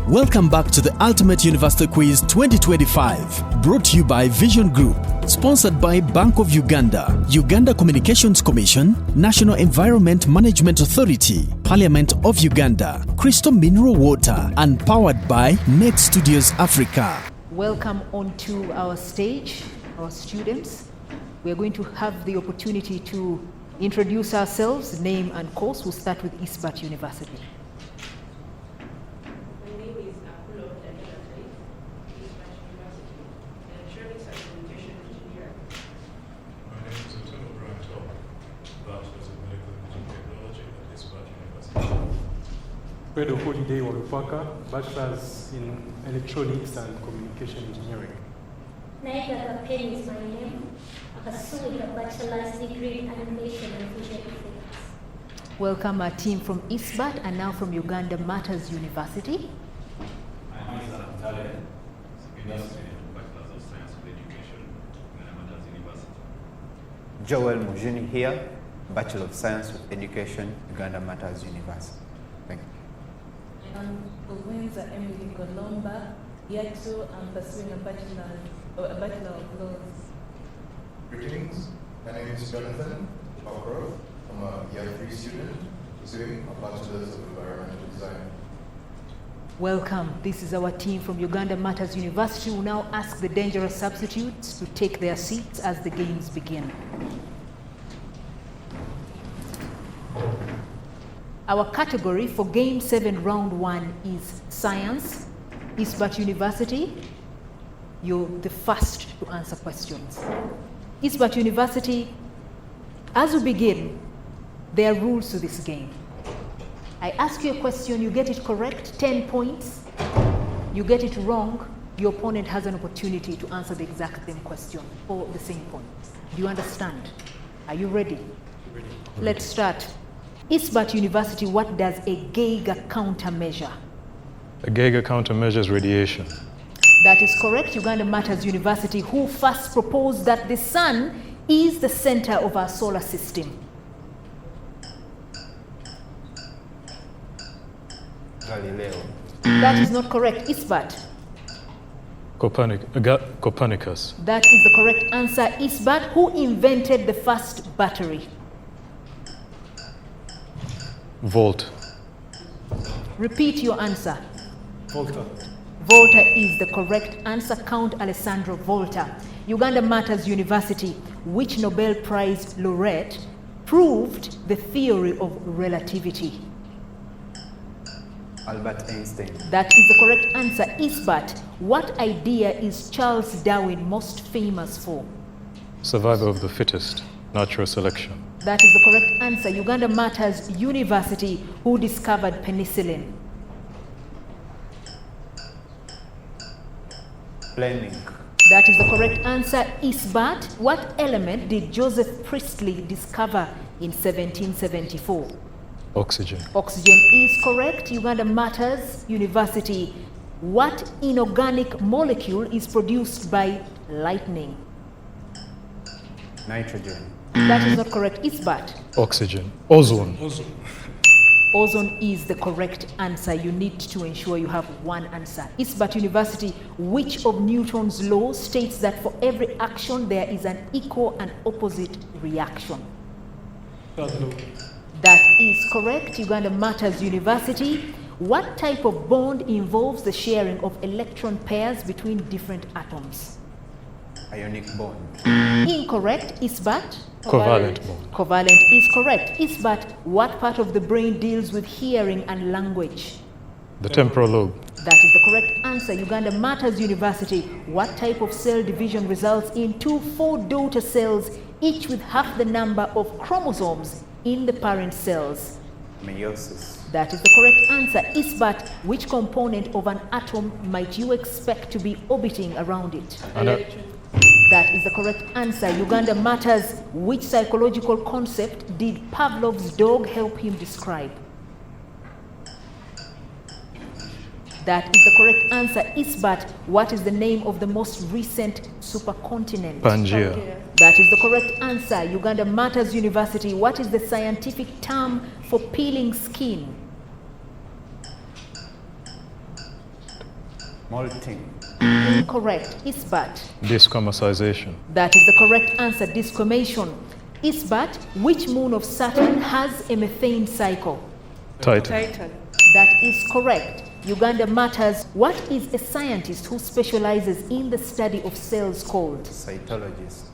Welcome back to the Ultimate University Quiz 2025, brought to you by Vision Group, sponsored by Bank of Uganda, Uganda Communications Commission, National Environment Management Authority, Parliament of Uganda, Crystal Mineral Water, and powered by Net Studios Africa. Welcome onto our stage, our students. We are going to have the opportunity to introduce ourselves, name and course. We'll start with ISBAT University. Pedro Holiday Walufaka, Bachelor's in Electronics and Communication Engineering. Naika Kapeni is my name. I pursued a bachelor's degree in animation and visual effects. Welcome our team from ISBAT and now from Uganda Martyrs University. I'm Isaac Tale, Bachelor's of Science with Education, Uganda Martyrs University. Joel Mujini here, Bachelor of Science with Education, Uganda Martyrs University. Thank you. I'm Uwenza Emily Golomba, year 2, I'm pursuing a Bachelor of Laws. Greetings, my name is Jonathan Okoro. I'm a year 3 student pursuing a Bachelor's of Environmental Design. Welcome. This is our team from Uganda Martyrs University. We'll now ask the dangerous substitutes to take their seats as the games begin. Our category for Game 7 Round 1 is Science. ISBAT University, you're the first to answer questions. ISBAT University, as we begin, there are rules to this game. I ask you a question, you get it correct, 10 points. You get it wrong, your opponent has an opportunity to answer the exact same question for the same points. Do you understand? Are you ready? Ready. Let's start. ISBAT University, what does a Geiger countermeasure? A Geiger countermeasure is radiation. That is correct. Uganda Martyrs University, who first proposed that the sun is the center of our solar system? Galileo. That is not correct. ISBAT. Copernicus. That is the correct answer. ISBAT, who invented the first battery? Volt. Repeat your answer. Volta. Volta is the correct answer. Count Alessandro Volta. Uganda Martyrs University, which Nobel Prize laureate proved the theory of relativity? Albert Einstein. That is the correct answer. ISBAT, what idea is Charles Darwin most famous for? Survival of the fittest. Natural selection. That is the correct answer. Uganda Martyrs University, who discovered penicillin? Fleming. That is the correct answer. ISBAT, what element did Joseph Priestley discover in 1774? Oxygen. Oxygen is correct. Uganda Martyrs University, what inorganic molecule is produced by lightning? Nitrogen. That is not correct. ISBAT. Oxygen. Ozone. Ozone is the correct answer. You need to ensure you have one answer. ISBAT University, which of Newton's laws states that for every action there is an equal and opposite reaction? That is correct. Uganda Martyrs University, what type of bond involves the sharing of electron pairs between different atoms? Ionic bond. Incorrect. ISBAT. Covalent bond. Covalent is correct. ISBAT, what part of the brain deals with hearing and language? The temporal lobe. That is the correct answer. Uganda Martyrs University, what type of cell division results in 4 daughter cells, each with half the number of chromosomes in the parent cells? Meiosis. That is the correct answer. ISBAT, which component of an atom might you expect to be orbiting around it? That is the correct answer. Uganda Martyrs, which psychological concept did Pavlov's dog help him describe? That is the correct answer. ISBAT, what is the name of the most recent supercontinent? Pangaea. That is the correct answer. Uganda Martyrs University, what is the scientific term for peeling skin? Molting. Incorrect. ISBAT. Discommercialization. That is the correct answer. Discomation. ISBAT. Which moon of Saturn has a methane cycle? Titan. Titan. That is correct. Uganda Matters. What is a scientist who specializes in the study of cells called? Cytologist.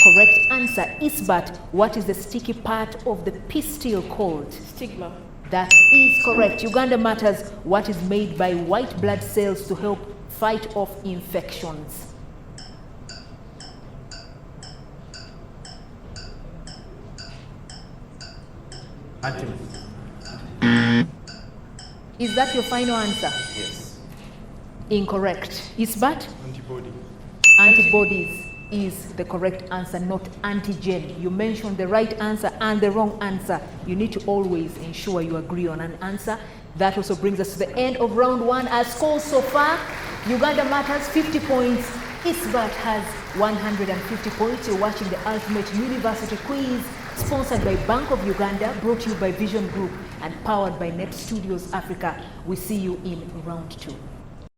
Correct answer. ISBAT. What is the sticky part of the pistil called? Stigma. That is correct. Uganda Matters. What is made by white blood cells to help fight off infections? Antigen. Is that your final answer? Yes. Incorrect. ISBAT? Antibody. Antibodies is the correct answer, not antigen. You mentioned the right answer and the wrong answer. You need to always ensure you agree on an answer. That also brings us to the end of round one. As scores so far, Uganda Matters 50 points. ISBAT has 150 points. You're watching the Ultimate University Quiz, sponsored by Bank of Uganda, brought to you by Vision Group, and powered by Net Studios Africa. We see you in round two.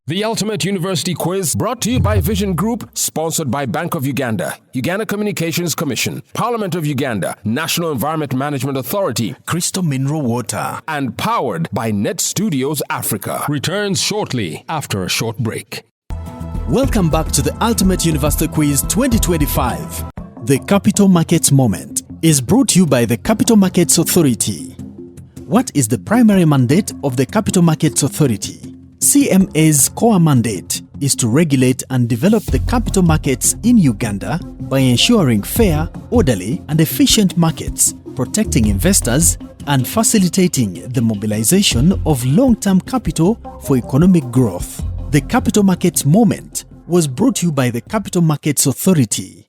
The Ultimate University Quiz, brought to you by Vision Group, sponsored by Bank of Uganda, Uganda Communications Commission, Parliament of Uganda, National Environment Management Authority, Crystal Mineral Water, and powered by Net Studios Africa. Returns shortly after a short break. Welcome back to the Ultimate University Quiz 2025. The Capital Markets Moment is brought to you by the Capital Markets Authority. What is the primary mandate of the Capital Markets Authority? CMA's core mandate is to regulate and develop the capital markets in Uganda by ensuring fair, orderly, and efficient markets, protecting investors, and facilitating the mobilization of long-term capital for economic growth. The Capital Markets Moment was brought to you by the Capital Markets Authority.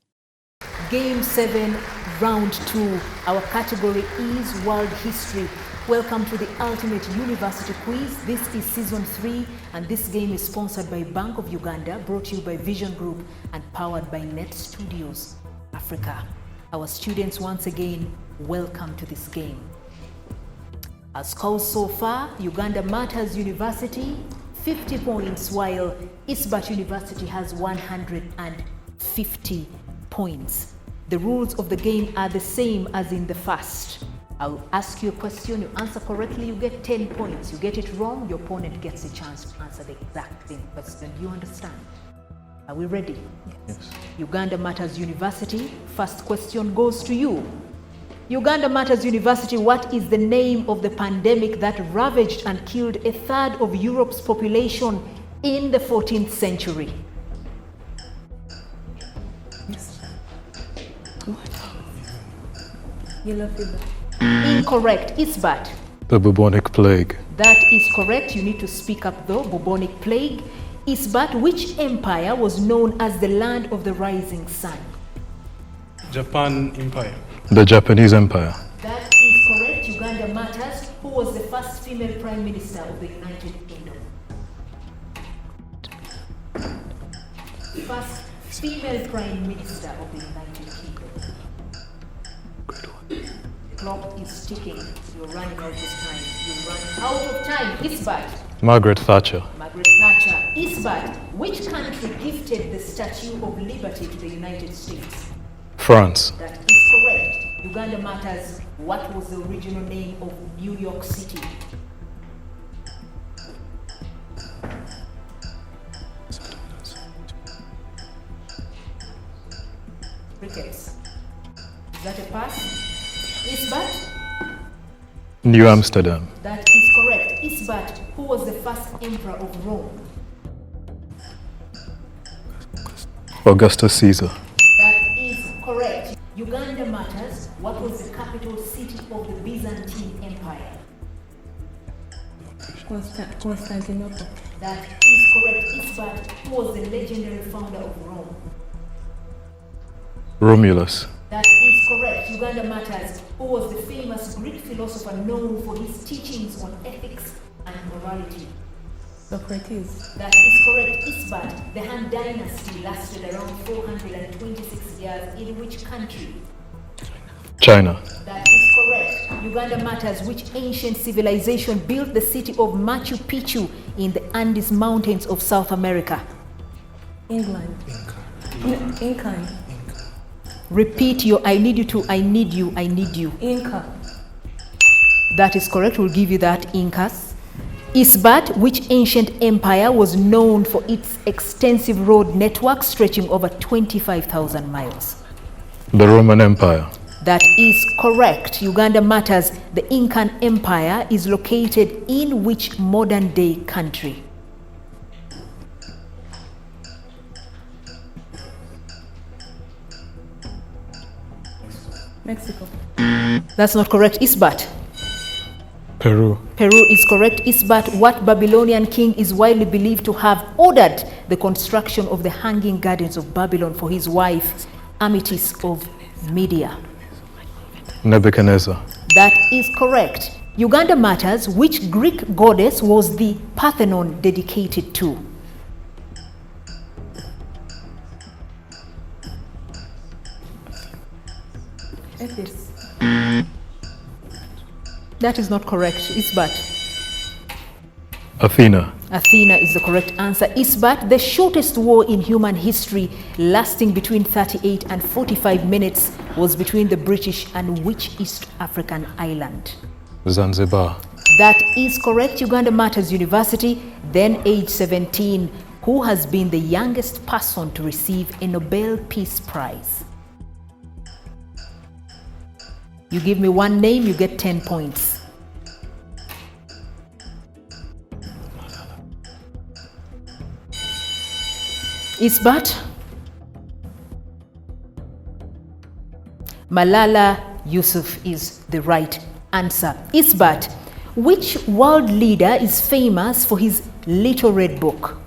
Game 7, round 2. Our category is World History. Welcome to the Ultimate University Quiz. This is season 3, and this game is sponsored by Bank of Uganda, brought to you by Vision Group, and powered by Net Studios Africa. Our students, once again, welcome to this game. Our scores so far: Uganda Matters University 50 points, while ISBAT University has 150 points. The rules of the game are the same as in the first. I'll ask you a question, you answer correctly, you get 10 points. You get it wrong, your opponent gets a chance to answer the exact same question. Do you understand? Are we ready? Yes. Uganda Matters University, first question goes to you. Uganda Matters University, what is the name of the pandemic that ravaged and killed a third of Europe's population in the 14th century? Yes. Yellow fever. Incorrect. ISBAT. The bubonic plague. That is correct. You need to speak up though. Bubonic plague. ISBAT. Which empire was known as the land of the rising sun? Japan Empire. The Japanese Empire. That is correct. Uganda Matters. Who was the first female prime minister of the United Kingdom? First female prime minister of the United Kingdom. Clock is ticking. You're running out of time. You're running out of time. ISBAT. Margaret Thatcher. Margaret Thatcher. ISBAT. Which country gifted the Statue of Liberty to the United States? France. That is correct. Uganda Matters. What was the original name of New York City? Crickets. Is that a pass? ISBAT? New Amsterdam. That is correct. ISBAT. Who was the first emperor of Rome? Augustus Caesar. That is correct. Uganda Matters. What was the capital city of the Byzantine Empire? Constantinople. That is correct. ISBAT. Who was the legendary founder of Rome? Romulus. That is correct. Uganda Matters. Who was the famous Greek philosopher known for his teachings on ethics and morality? Socrates. That is correct. ISBAT. The Han Dynasty lasted around 426 years in which country? China. That is correct. Uganda Matters, which ancient civilization built the city of Machu Picchu in the Andes Mountains of South America? England. Inca. Repeat your I need you to I need you, I need you. Inca. That is correct, we'll give you that, Incas. ISBAT, which ancient empire was known for its extensive road network stretching over 25,000 miles? The Roman Empire. That is correct. Uganda Matters, the Incan Empire is located in which modern day country? Mexico. That's not correct. ISBAT. Peru. Peru is correct. ISBAT, what Babylonian king is widely believed to have ordered the construction of the Hanging Gardens of Babylon for his wife, Amytis of Media? Nebuchadnezzar. That is correct. Uganda Matters, which Greek goddess was the Parthenon dedicated to? Epis. That is not correct. ISBAT. Athena. Athena is the correct answer. ISBAT, the shortest war in human history, lasting between 38 and 45 minutes, was between the British and which East African island? Zanzibar. That is correct. Uganda Matters University, then age 17, who has been the youngest person to receive a Nobel Peace Prize? You give me one name, you get 10 points. ISBAT. Malala Yousaf is the right answer. ISBAT, which world leader is famous for his Little Red Book?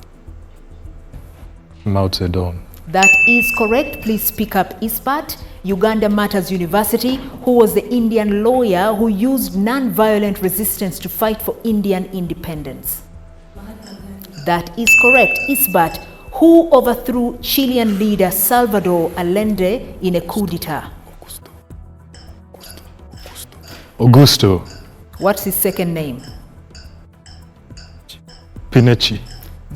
Mao Zedong. That is correct. Please speak up, ISBAT. Uganda Matters University, who was the Indian lawyer who used non-violent resistance to fight for Indian independence? That is correct. ISBAT, who overthrew Chilean leader Salvador Allende in a coup d'etat? Augusto. What's his second name? Pinochet.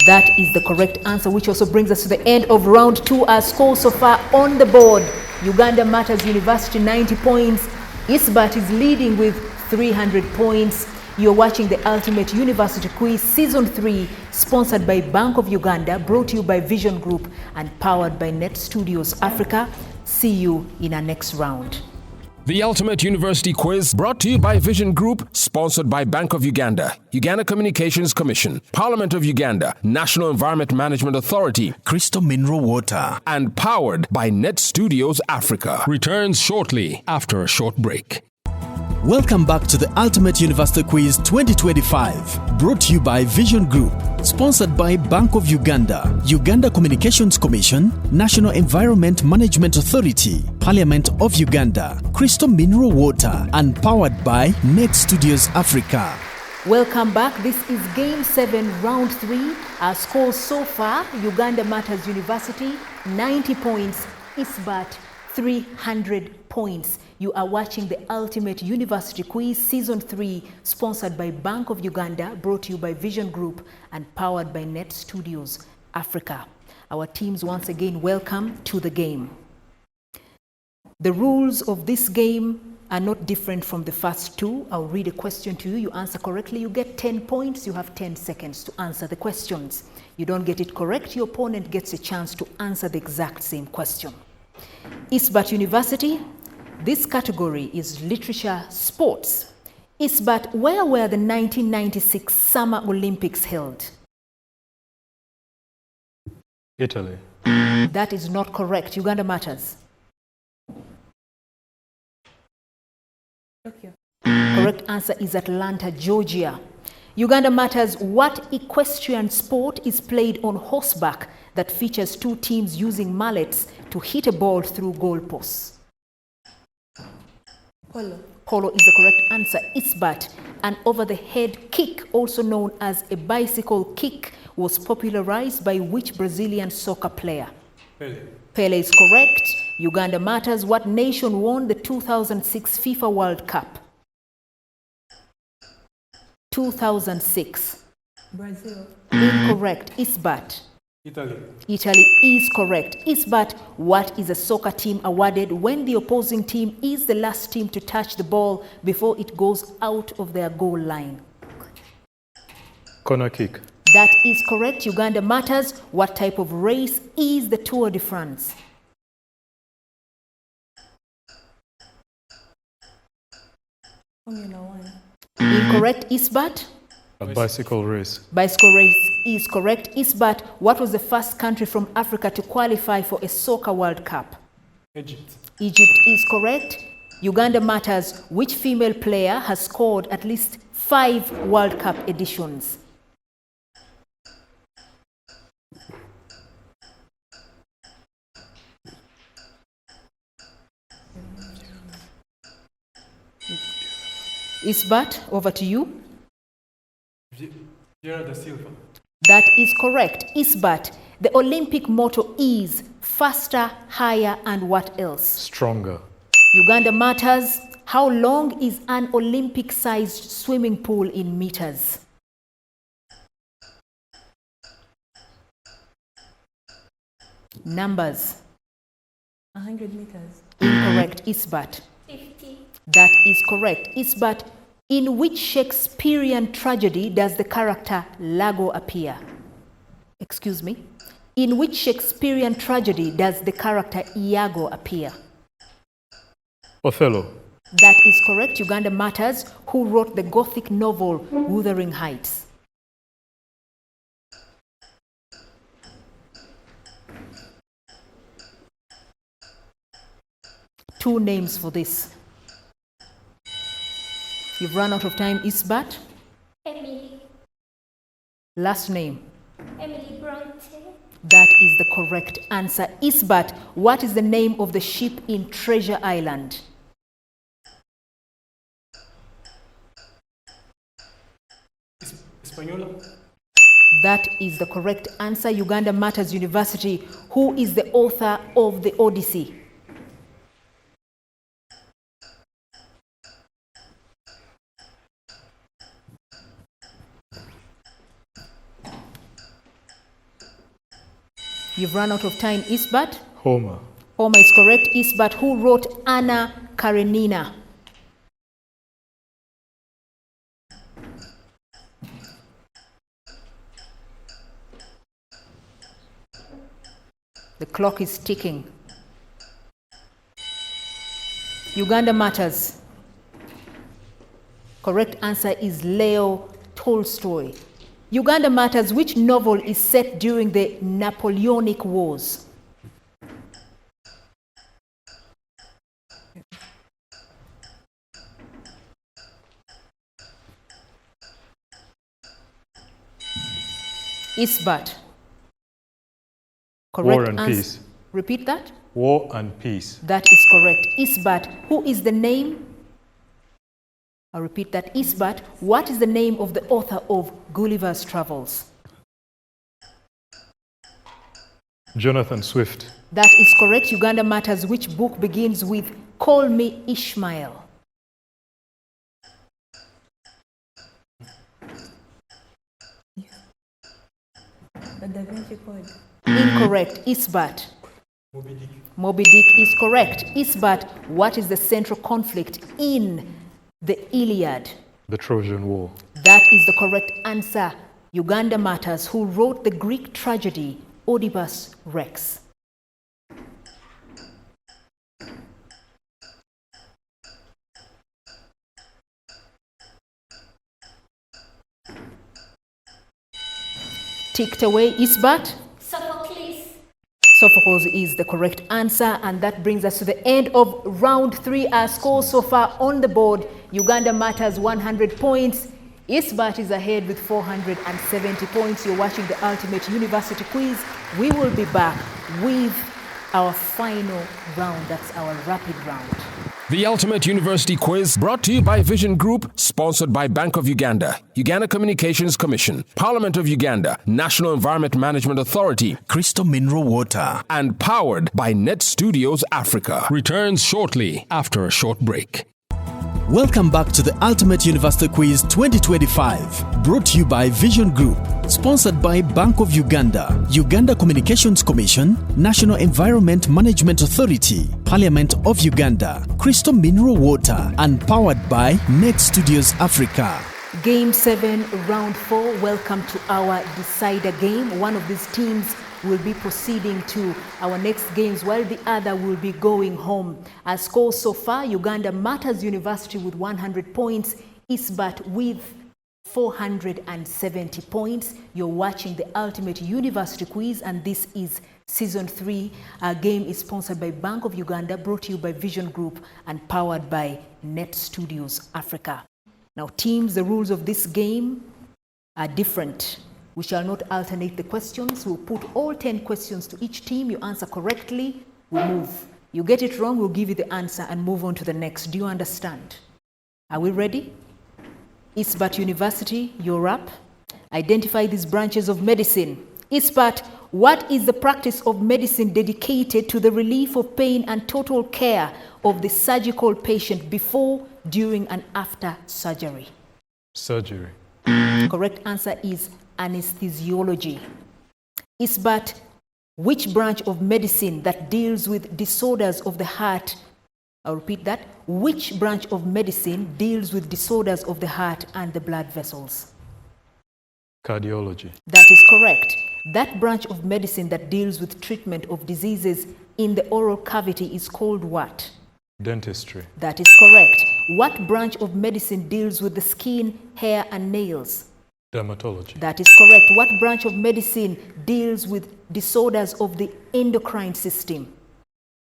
That is the correct answer, which also brings us to the end of round 2. Our score so far on the board: Uganda Matters University 90 points. ISBAT is leading with 300 points. You're watching the Ultimate University Quiz Season 3, sponsored by Bank of Uganda, brought to you by Vision Group and powered by Net Studios Africa. See you in our next round. The Ultimate University Quiz, brought to you by Vision Group, sponsored by Bank of Uganda, Uganda Communications Commission, Parliament of Uganda, National Environment Management Authority, Crystal Mineral Water, and powered by Net Studios Africa. Returns shortly after a short break. Welcome back to the Ultimate University Quiz 2025, brought to you by Vision Group, sponsored by Bank of Uganda, Uganda Communications Commission, National Environment Management Authority, Parliament of Uganda, Crystal Mineral Water, and powered by Net Studios Africa. Welcome back. This is Game 7, Round 3. Our scores so far: Uganda Matters University, 90 points, ISBAT, 300 points. You are watching the Ultimate University Quiz Season 3, sponsored by Bank of Uganda, brought to you by Vision Group and powered by Net Studios Africa. Our teams once again welcome to the game. The rules of this game are not different from the first two. I'll read a question to you. You answer correctly, you get 10 points. You have 10 seconds to answer the questions. You don't get it correct, your opponent gets a chance to answer the exact same question. ISBAT University, this category is literature sports. ISBAT, where were the 1996 Summer Olympics held? Italy. That is not correct. Uganda Matters. Tokyo. Correct answer is Atlanta, Georgia. Uganda Matters, what equestrian sport is played on horseback that features two teams using mallets to hit a ball through goalposts? Polo. Polo is the correct answer. ISBAT, an over-the-head kick, also known as a bicycle kick, was popularized by which Brazilian soccer player? Pele. Pele is correct. Uganda Matters, what nation won the 2006 FIFA World Cup? 2006. Brazil. Incorrect. ISBAT. Italy. Italy is correct. ISBAT, what is a soccer team awarded when the opposing team is the last team to touch the ball before it goes out of their goal line? Corner kick. That is correct. Uganda Martyrs, what type of race is the Tour de France? Formula 1. Incorrect. ISBAT. A bicycle race. Bicycle race is correct. ISBAT, what was the first country from Africa to qualify for a soccer World Cup? Egypt. Egypt is correct. Uganda Martyrs, which female player has scored at least 5 World Cup editions? ISBAT, over to you. Vieira da Silva. That is correct. ISBAT, the Olympic motto is faster, higher, and what else? Stronger. Uganda Martyrs, how long is an Olympic-sized swimming pool in meters? Numbers. 100 meters. Incorrect. ISBAT. 50. That is correct. ISBAT, in which Shakespearean tragedy does the character Lago appear? Excuse me. In which Shakespearean tragedy does the character Iago appear? Othello. That is correct. Uganda Martyrs, who wrote the Gothic novel Wuthering Heights? Two names for this. You've run out of time. ISBAT. Emily. Last name. Emily Bronte. That is the correct answer. ISBAT, what is the name of the ship in Treasure Island? Española. That is the correct answer. Uganda Martyrs University, who is the author of the Odyssey? You've run out of time. ISBAT. Homer. Homer is correct. ISBAT, who wrote Anna Karenina? The clock is ticking. Uganda Martyrs. Correct answer is Leo Tolstoy. Uganda Martyrs, which novel is set during the Napoleonic Wars? ISBAT. Correct War and answer. Peace. Repeat that. War and Peace. That is correct. ISBAT. Who is the name? I'll repeat that. ISBAT. What is the name of the author of Gulliver's Travels? Jonathan Swift. That is correct. Uganda Martyrs, which book begins with Call Me Ishmael? The Da Vinci Code. Incorrect. ISBAT. Moby Dick. Moby Dick is correct. ISBAT. What is the central conflict in the Iliad? The Trojan War. That is the correct answer. Uganda Martyrs, who wrote the Greek tragedy Oedipus Rex? Ticked away. ISBAT. Sophocles. Sophocles is the correct answer, and that brings us to the end of round 3. Our score so far on the board: Uganda Martyrs 100 points, ISBAT is ahead with 470 points. You're watching the Ultimate University Quiz. We will be back with our final round. That's our rapid round. The Ultimate University Quiz, brought to you by Vision Group, sponsored by Bank of Uganda, Uganda Communications Commission, Parliament of Uganda, National Environment Management Authority, Crystal Mineral Water, and powered by Net Studios Africa. Returns shortly after a short break. Welcome back to the Ultimate University Quiz 2025, brought to you by Vision Group, sponsored by Bank of Uganda, Uganda Communications Commission, National Environment Management Authority, Parliament of Uganda, Crystal Mineral Water, and powered by Net Studios Africa. Game 7, round 4. Welcome to our decider game. One of these teams will be proceeding to our next games while the other will be going home. As scores so far, Uganda Martyrs University with 100 points, ISBAT with 470 points. You're watching the Ultimate University Quiz, and this is Season 3. Our game is sponsored by Bank of Uganda, brought to you by Vision Group, and powered by Net Studios Africa. Now, teams, the rules of this game are different. We shall not alternate the questions. We'll put all 10 questions to each team. You answer correctly, we'll move. You get it wrong, we'll give you the answer and move on to the next. Do you understand? Are we ready? ISBAT University, you're up. Identify these branches of medicine. ISBAT, what is the practice of medicine dedicated to the relief of pain and total care of the surgical patient before, during, and after surgery? Surgery. Correct answer is anesthesiology. ISBAT, which branch of medicine that deals with disorders of the heart? I'll repeat that. Which branch of medicine deals with disorders of the heart and the blood vessels? Cardiology. That is correct. That branch of medicine that deals with treatment of diseases in the oral cavity is called what? Dentistry. That is correct. What branch of medicine deals with the skin, hair, and nails? Dermatology. That is correct. What branch of medicine deals with disorders of the endocrine system?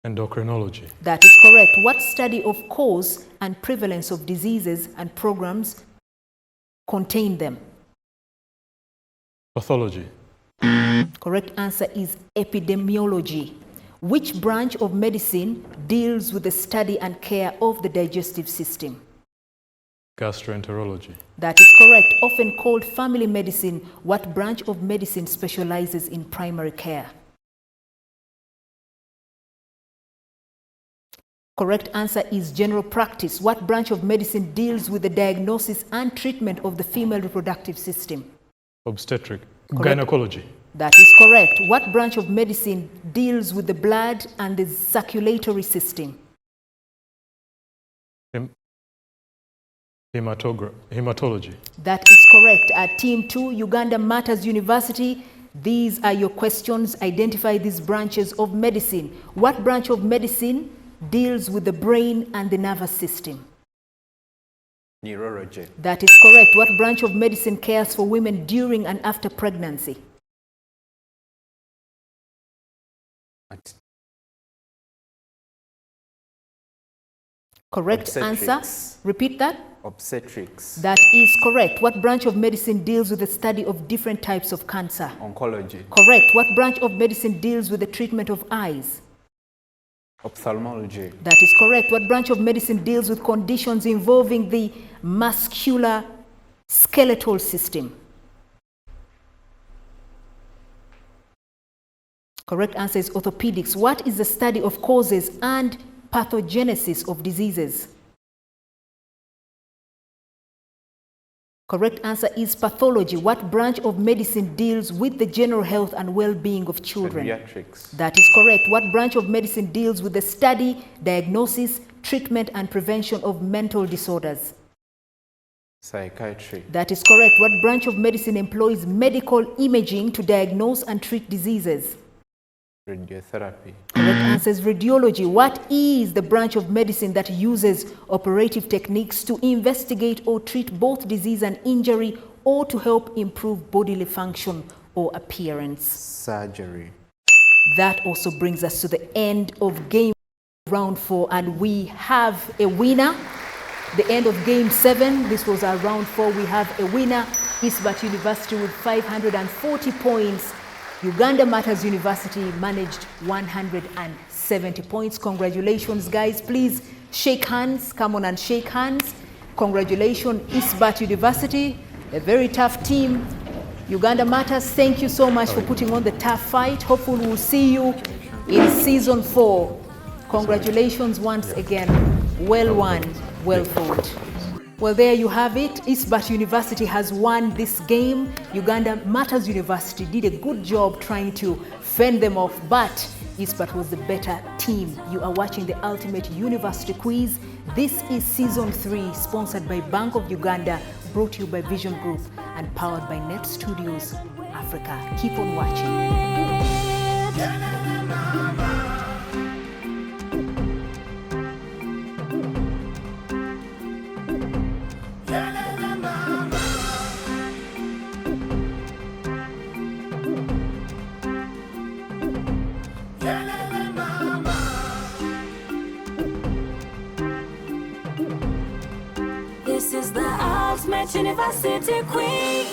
Endocrinology. That is correct. What study of cause and prevalence of diseases and programs contain them? Pathology. Correct answer is epidemiology. Which branch of medicine deals with the study and care of the digestive system? Gastroenterology. That is correct. Often called family medicine, what branch of medicine specializes in primary care? Correct answer is general practice. What branch of medicine deals with the diagnosis and treatment of the female reproductive system? Obstetric. Correct. Gynecology. That is correct. What branch of medicine deals with the blood and the circulatory system? Hematology. That is correct. At Team 2, Uganda Martyrs University, these are your questions. Identify these branches of medicine. What branch of medicine deals with the brain and the nervous system? Neurology. That is correct. What branch of medicine cares for women during and after pregnancy? Correct answer. Repeat that. Obstetrics. That is correct. What branch of medicine deals with the study of different types of cancer? Oncology. Correct. What branch of medicine deals with the treatment of eyes? Ophthalmology. That is correct. What branch of medicine deals with conditions involving the muscular skeletal system? Correct answer is orthopedics. What is the study of causes and pathogenesis of diseases? Correct answer is pathology. What branch of medicine deals with the general health and well-being of children? Pediatrics. That is correct. What branch of medicine deals with the study, diagnosis, treatment, and prevention of mental disorders? Psychiatry. That is correct. What branch of medicine employs medical imaging to diagnose and treat diseases? Radiotherapy. Correct answer is radiology. What is the branch of medicine that uses operative techniques to investigate or treat both disease and injury, or to help improve bodily function or appearance? Surgery. That also brings us to the end of game round 4, and we have a winner. The end of game 7, this was our round 4. We have a winner, ISBAT University with 540 points. Uganda Martyrs University managed 170 points. Congratulations, guys. Please shake hands. Come on and shake hands. Congratulations, ISBAT University. A very tough team. Uganda Martyrs, thank you so much for putting on the tough fight. Hopefully we'll see you in season 4. Congratulations once again. Well won. Well fought. Well, there you have it. ISBAT University has won this game. Uganda Martyrs University did a good job trying to fend them off, but ISBAT was the better team. You are watching the Ultimate University Quiz. This is Season 3, sponsored by Bank of Uganda, brought to you by Vision Group, and powered by Net Studios Africa. Keep on watching. This is the Ultimate University Quiz.